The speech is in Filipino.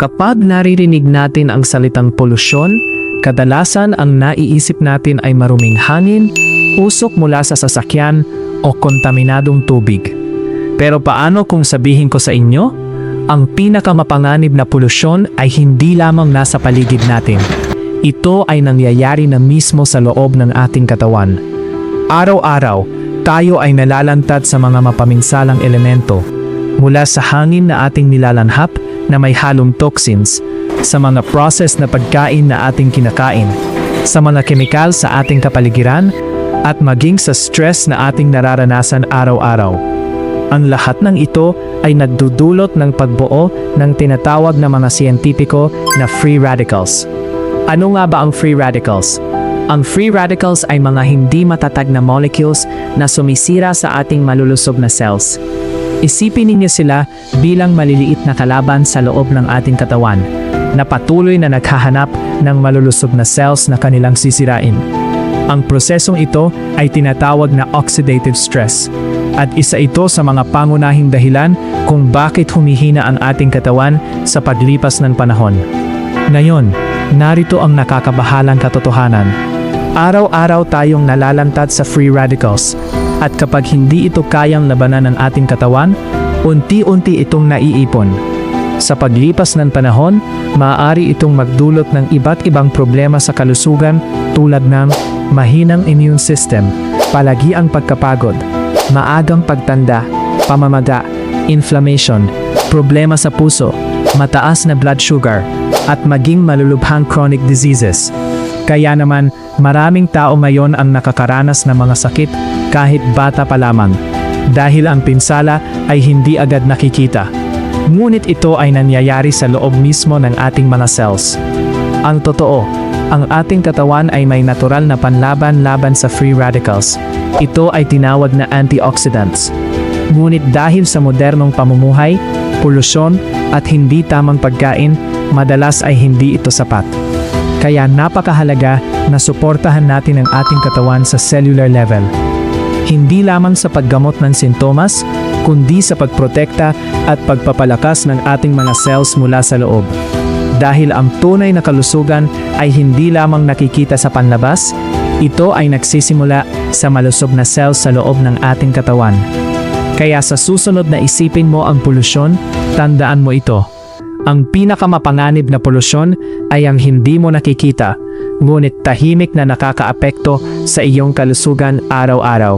Kapag naririnig natin ang salitang polusyon, kadalasan ang naiisip natin ay maruming hangin, usok mula sa sasakyan o kontaminadong tubig. Pero paano kung sabihin ko sa inyo, ang pinakamapanganib na polusyon ay hindi lamang nasa paligid natin. Ito ay nangyayari na mismo sa loob ng ating katawan. Araw-araw, tayo ay nalalantad sa mga mapaminsalang elemento, mula sa hangin na ating nilalanghap na may halong toxins, sa mga process na pagkain na ating kinakain, sa mga kemikal sa ating kapaligiran, at maging sa stress na ating nararanasan araw-araw. Ang lahat ng ito ay nagdudulot ng pagbuo ng tinatawag na mga siyentipiko na free radicals. Ano nga ba ang free radicals? Ang free radicals ay mga hindi matatag na molecules na sumisira sa ating malulusog na cells. Isipin ninyo sila bilang maliliit na kalaban sa loob ng ating katawan, na patuloy na naghahanap ng malulusog na cells na kanilang sisirain. Ang prosesong ito ay tinatawag na oxidative stress, at isa ito sa mga pangunahing dahilan kung bakit humihina ang ating katawan sa paglipas ng panahon. Ngayon, narito ang nakakabahalang katotohanan. Araw-araw tayong nalalantad sa free radicals, at kapag hindi ito kayang labanan ng ating katawan, unti-unti itong naiipon. Sa paglipas ng panahon, maaari itong magdulot ng iba't ibang problema sa kalusugan tulad ng mahinang immune system, palagiang pagkapagod, maagang pagtanda, pamamaga, inflammation, problema sa puso, mataas na blood sugar, at maging malulubhang chronic diseases. Kaya naman, maraming tao ngayon ang nakakaranas ng mga sakit kahit bata pa lamang, dahil ang pinsala ay hindi agad nakikita. Ngunit ito ay nangyayari sa loob mismo ng ating mga cells. Ang totoo, ang ating katawan ay may natural na panlaban laban sa free radicals. Ito ay tinawag na antioxidants. Ngunit dahil sa modernong pamumuhay, polusyon, at hindi tamang pagkain, madalas ay hindi ito sapat. Kaya napakahalaga na suportahan natin ang ating katawan sa cellular level. Hindi lamang sa paggamot ng sintomas, kundi sa pagprotekta at pagpapalakas ng ating mga cells mula sa loob. Dahil ang tunay na kalusugan ay hindi lamang nakikita sa panlabas, ito ay nagsisimula sa malusog na cells sa loob ng ating katawan. Kaya sa susunod na isipin mo ang polusyon, tandaan mo ito. Ang pinakamapanganib na polusyon ay ang hindi mo nakikita, ngunit tahimik na nakakaapekto sa iyong kalusugan araw-araw.